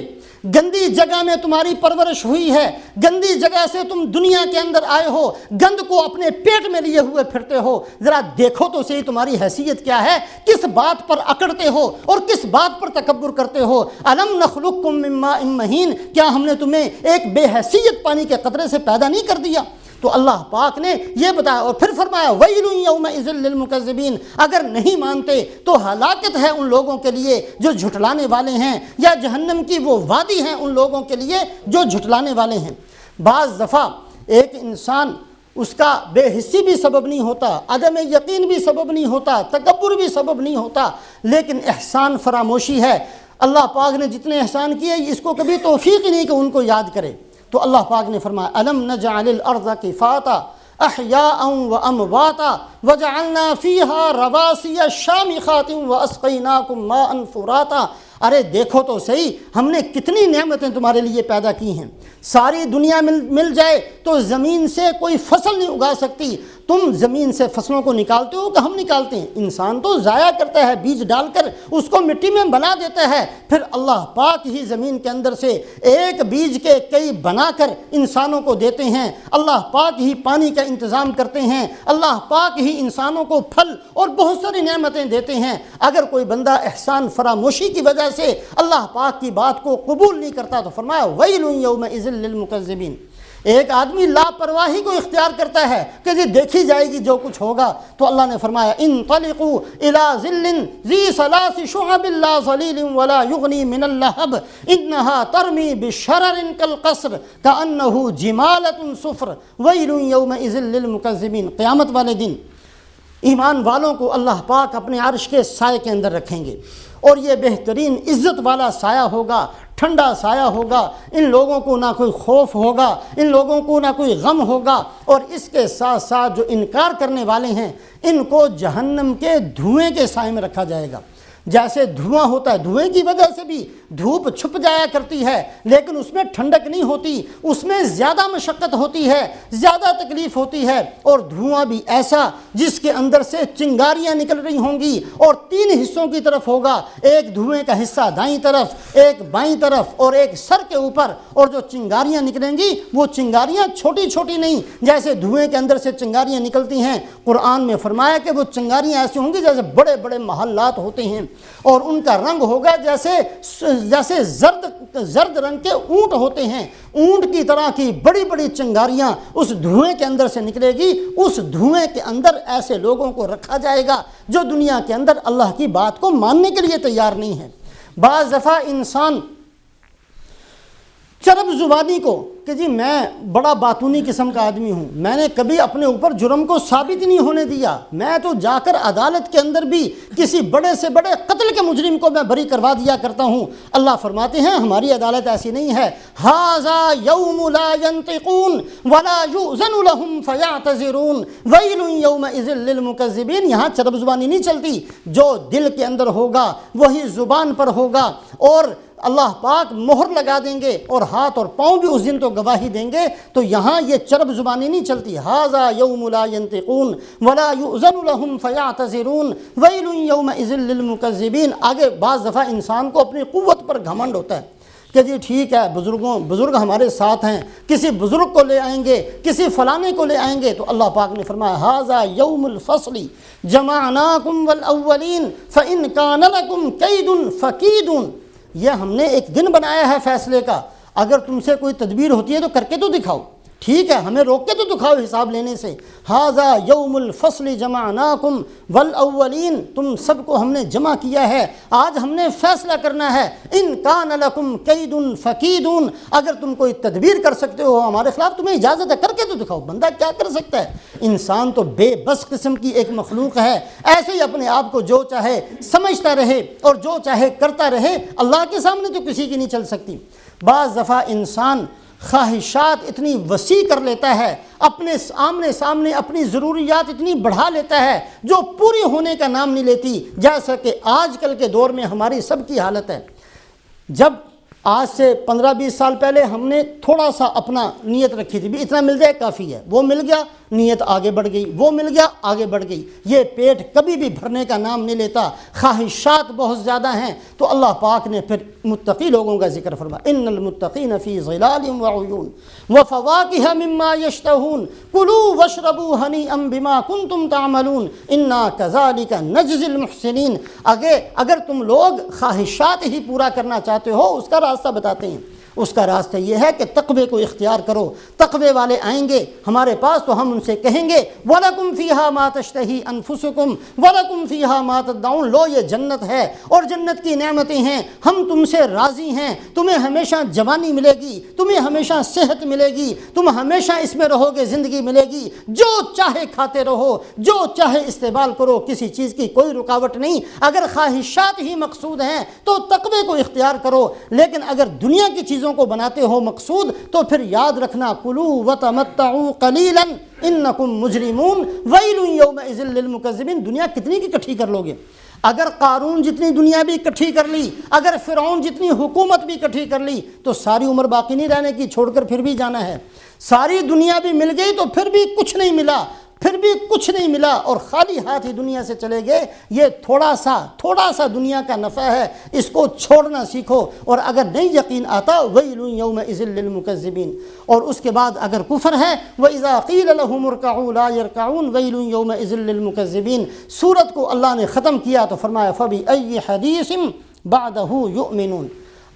گندی جگہ میں تمہاری پرورش ہوئی ہے، گندی جگہ سے تم دنیا کے اندر آئے ہو، گند کو اپنے پیٹ میں لیے ہوئے پھرتے ہو، ذرا دیکھو تو صحیح تمہاری حیثیت کیا ہے، کس بات پر اکڑتے ہو اور کس بات پر تکبر کرتے ہو۔ الم نخلقکم من ماء مہین، کیا ہم نے تمہیں ایک بے حیثیت پانی کے قطرے سے پیدا نہیں کر دیا؟ تو اللہ پاک نے یہ بتایا اور پھر فرمایا ویل یومئذ للمکذبین، اگر نہیں مانتے تو ہلاکت ہے ان لوگوں کے لیے جو جھٹلانے والے ہیں، یا جہنم کی وہ وادی ہے ان لوگوں کے لیے جو جھٹلانے والے ہیں۔ بعض دفعہ ایک انسان اس کا بے حسی بھی سبب نہیں ہوتا، عدم یقین بھی سبب نہیں ہوتا، تکبر بھی سبب نہیں ہوتا، لیکن احسان فراموشی ہے۔ اللہ پاک نے جتنے احسان کیے اس کو کبھی توفیق ہی نہیں کہ ان کو یاد کرے۔ تو اللہ پاک نے فرمایا الم نجعل الارض کفاتا احیاء وامواتا وجعلنا فیہا رواسی شامخات واسقیناکم ماء فراتا۔ ارے دیکھو تو صحیح ہم نے کتنی نعمتیں تمہارے لیے پیدا کی ہیں، ساری دنیا مل جائے تو زمین سے کوئی فصل نہیں اگا سکتی، تم زمین سے فصلوں کو نکالتے ہو کہ ہم نکالتے ہیں؟ انسان تو ضائع کرتا ہے، بیج ڈال کر اس کو مٹی میں بنا دیتا ہے، پھر اللہ پاک ہی زمین کے اندر سے ایک بیج کے کئی بنا کر انسانوں کو دیتے ہیں، اللہ پاک ہی پانی کا انتظام کرتے ہیں، اللہ پاک ہی انسانوں کو پھل اور بہت ساری نعمتیں دیتے ہیں۔ اگر کوئی بندہ احسان فراموشی کی وجہ سے اللہ پاک کی بات کو قبول نہیں کرتا تو فرمایا ویل یومئذ للمکذبین۔ ایک آدمی لاپرواہی کو اختیار کرتا ہے کہ جی دیکھی جائے گی جو کچھ ہوگا، تو اللہ نے فرمایا انطلقوا الی ظل ذی ثلاث شعب لا ظلیل ولا یغنی من اللہب انہا ترمی بشرر کالقصر کأنہ جمالۃ صفر ویل یومئذ للمکذبین۔ قیامت والے دن ایمان والوں کو اللہ پاک اپنے عرش کے سائے کے اندر رکھیں گے، اور یہ بہترین عزت والا سایہ ہوگا، ٹھنڈا سایہ ہوگا، ان لوگوں کو نہ کوئی خوف ہوگا، ان لوگوں کو نہ کوئی غم ہوگا، اور اس کے ساتھ ساتھ جو انکار کرنے والے ہیں ان کو جہنم کے دھوئیں کے سائے میں رکھا جائے گا۔ جیسے دھواں ہوتا ہے، دھوئیں کی وجہ سے بھی دھوپ چھپ جایا کرتی ہے لیکن اس میں ٹھنڈک نہیں ہوتی، اس میں زیادہ مشقت ہوتی ہے، زیادہ تکلیف ہوتی ہے، اور دھواں بھی ایسا جس کے اندر سے چنگاریاں نکل رہی ہوں گی اور تین حصوں کی طرف ہوگا، ایک دھوئیں کا حصہ دائیں طرف، ایک بائیں طرف اور ایک سر کے اوپر، اور جو چنگاریاں نکلیں گی وہ چنگاریاں چھوٹی چھوٹی نہیں، جیسے دھوئیں کے اندر سے چنگاریاں نکلتی ہیں، قرآن میں فرمایا کہ وہ چنگاریاں ایسی ہوں گی جیسے بڑے بڑے محلات ہوتے ہیں، اور ان کا رنگ ہوگا جیسے زرد رنگ کے اونٹ ہوتے ہیں، اونٹ کی طرح کی بڑی بڑی چنگاریاں اس دھوئیں کے اندر سے نکلے گی۔ اس دھوئیں کے اندر ایسے لوگوں کو رکھا جائے گا جو دنیا کے اندر اللہ کی بات کو ماننے کے لیے تیار نہیں ہے۔ بعض دفعہ انسان چرب زبانی کو کہ جی میں بڑا باطونی قسم کا آدمی ہوں، میں نے کبھی اپنے اوپر جرم کو ثابت نہیں ہونے دیا، میں تو جا کر عدالت کے اندر بھی کسی بڑے سے بڑے قتل کے مجرم کو میں بری کروا دیا کرتا ہوں۔ اللہ فرماتے ہیں ہماری عدالت ایسی نہیں ہے۔ ھذا یوم لا ینطقون ولا یؤذن لهم فیعتذرون ویل یومئذ للمکذبین۔ یہاں چرب زبانی نہیں چلتی، جو دل کے اندر ہوگا وہی زبان پر ہوگا، اور اللہ پاک مہر لگا دیں گے اور ہاتھ اور پاؤں بھی اس دن تو گواہی دیں گے۔ تو یہاں یہ چرب زبانی نہیں چلتی۔ ھذا یوم لا ینطقون ولا یؤذن لهم فیعتذرون ویل یومئذ للمکذبین۔ آگے بعض دفعہ انسان کو اپنی قوت پر گھمنڈ ہوتا ہے کہ جی ٹھیک ہے بزرگ ہمارے ساتھ ہیں، کسی بزرگ کو لے آئیں گے، کسی فلانے کو لے آئیں گے۔ تو اللہ پاک نے فرمایا ھذا یوم الفصل جمعناکم والاولین فإن کان لکم کید فکیدون۔ یہ ہم نے ایک دن بنایا ہے فیصلے کا، اگر تم سے کوئی تدبیر ہوتی ہے تو کر کے تو دکھاؤ، ٹھیک ہے ہمیں روک کے تو دکھاؤ حساب لینے سے۔ ھذا یوم الفصل جمعناکم والاولین، تم سب کو ہم نے جمع کیا ہے، آج ہم نے فیصلہ کرنا ہے۔ ان کان لکم کید فکیدون، اگر تم کوئی تدبیر کر سکتے ہو ہمارے خلاف تمہیں اجازت ہے، کر کے تو دکھاؤ۔ بندہ کیا کر سکتا ہے؟ انسان تو بے بس قسم کی ایک مخلوق ہے، ایسے ہی اپنے آپ کو جو چاہے سمجھتا رہے اور جو چاہے کرتا رہے، اللہ کے سامنے تو کسی کی نہیں چل سکتی۔ بعض دفعہ انسان خواہشات اتنی وسیع کر لیتا ہے، اپنے آمنے سامنے اپنی ضروریات اتنی بڑھا لیتا ہے جو پوری ہونے کا نام نہیں لیتی، جیسا کہ آج کل کے دور میں ہماری سب کی حالت ہے۔ جب آج سے 15-20 سال پہلے ہم نے تھوڑا سا اپنا نیت رکھی تھی، بھی اتنا مل جائے کافی ہے، وہ مل گیا نیت آگے بڑھ گئی، وہ مل گیا آگے بڑھ گئی۔ یہ پیٹ کبھی بھی بھرنے کا نام نہیں لیتا، خواہشات بہت زیادہ ہیں۔ تو اللہ پاک نے پھر متقی لوگوں کا ذکر فرمایا، ان المتقین فی ظلال وعیون وفواکہ مما یشتہون کلوا واشربوا ہنیئا بما کنتم تعملون انا کذالک نجزی المحسنین۔ اگر تم لوگ خواہشات ہی پورا کرنا چاہتے ہو، اس کا راستہ بتاتے ہیں۔ اس کا راستہ یہ ہے کہ تقوی کو اختیار کرو۔ تقوی والے آئیں گے ہمارے پاس تو ہم ان سے کہیں گے وَلَكُمْ فِيهَا مَا تَشْتَهِي أَنفُسُكُمْ وَلَكُمْ فِيهَا مَا تَدَّعُونَ، لو یہ جنت ہے اور جنت کی نعمتیں ہیں، ہم تم سے راضی ہیں، تمہیں ہمیشہ جوانی ملے گی، تمہیں ہمیشہ صحت ملے گی، تم ہمیشہ اس میں رہو گے، زندگی ملے گی، جو چاہے کھاتے رہو، جو چاہے استعمال کرو، کسی چیز کی کوئی رکاوٹ نہیں۔ اگر خواہشات ہی مقصود ہیں تو تقوی کو اختیار کرو، لیکن اگر دنیا کی چیزوں کو بناتے ہو مقصود تو پھر یاد رکھنا کلوا وتمتعوا قلیلا انکم مجرمون ویل یومئذ للمکذبین۔ دنیا کتنی کی اکٹھی کر لوگے؟ اگر قارون جتنی دنیا بھی اکٹھی کر لی، اگر فرعون جتنی حکومت بھی اکٹھی کر لی تو ساری عمر باقی نہیں رہنے کی، چھوڑ کر پھر بھی جانا ہے۔ ساری دنیا بھی مل گئی تو پھر بھی کچھ نہیں ملا، پھر بھی کچھ نہیں ملا اور خالی ہاتھ ہی دنیا سے چلے گئے۔ یہ تھوڑا سا دنیا کا نفع ہے، اس کو چھوڑنا سیکھو۔ اور اگر نہیں یقین آتا ویل یومئذ للمکذبین، اور اس کے بعد اگر کفر ہے وَإِذَا قِيلَ لَهُمُ ارْكَعُوا لَا يَرْكَعُونَ وَيْلٌ يَوْمَئِذٍ لِّلْمُكَذِّبِينَ۔ سورت کو اللہ نے ختم کیا تو فرمایا فَبِأَيِّ حَدِيثٍ بَعْدَهُ يُؤْمِنُونَ۔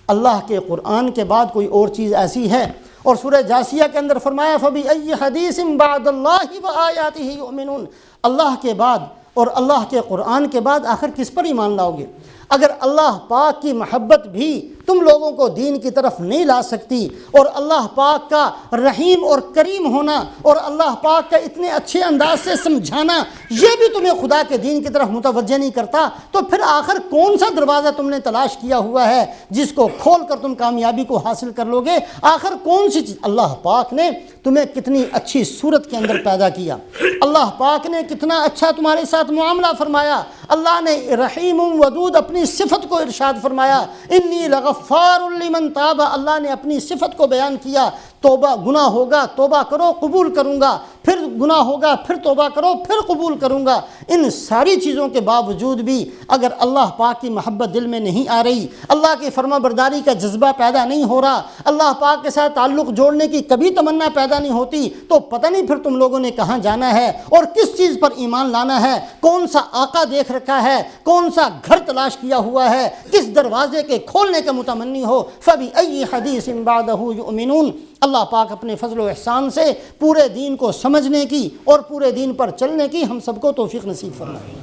اللہ کے قرآن کے بعد کوئی اور چیز ایسی ہے؟ اور سورہ جاسیہ کے اندر فرمایا فَبِأَيِّ حَدِيثٍ بَعْدَ اللَّهِ وَآيَاتِهِ يُؤْمِنُونَ۔ اللہ کے بعد اور اللہ کے قرآن کے بعد آخر کس پر ایمان لاؤ گے؟ اگر اللہ پاک کی محبت بھی تم لوگوں کو دین کی طرف نہیں لا سکتی، اور اللہ پاک کا رحیم اور کریم ہونا اور اللہ پاک کا اتنے اچھے انداز سے سمجھانا یہ بھی تمہیں خدا کے دین کی طرف متوجہ نہیں کرتا، تو پھر آخر کون سا دروازہ تم نے تلاش کیا ہوا ہے جس کو کھول کر تم کامیابی کو حاصل کر لو گے؟ آخر کون سی چیز؟ اللہ پاک نے تمہیں کتنی اچھی صورت کے اندر پیدا کیا، اللہ پاک نے کتنا اچھا تمہارے ساتھ معاملہ فرمایا، اللہ نے رحیم ودود اپنی صفت کو ارشاد فرمایا، انی لغفار لمن تاب، اللہ نے اپنی صفت کو بیان کیا۔ توبہ گناہ ہوگا توبہ کرو قبول کروں گا، پھر گناہ ہوگا پھر توبہ کرو پھر قبول کروں گا۔ ان ساری چیزوں کے باوجود بھی اگر اللہ پاک کی محبت دل میں نہیں آ رہی، اللہ کی فرما برداری کا جذبہ پیدا نہیں ہو رہا، اللہ پاک کے ساتھ تعلق جوڑنے کی کبھی تمنا پیدا نہیں ہوتی، تو پتہ نہیں پھر تم لوگوں نے کہاں جانا ہے اور کس چیز پر ایمان لانا ہے، کون سا آقا دیکھ رکھا ہے، کون سا گھر تلاش کیا ہوا ہے، کس دروازے کے کھولنے کا متمنی ہو۔ فَبِأَيِّ حَدِيثٍ بَعْدَهُ يُؤْمِنُونَ۔ اللہ پاک اپنے فضل و احسان سے پورے دین کو سمجھنے کی اور پورے دین پر چلنے کی ہم سب کو توفیق نصیب فرمائے۔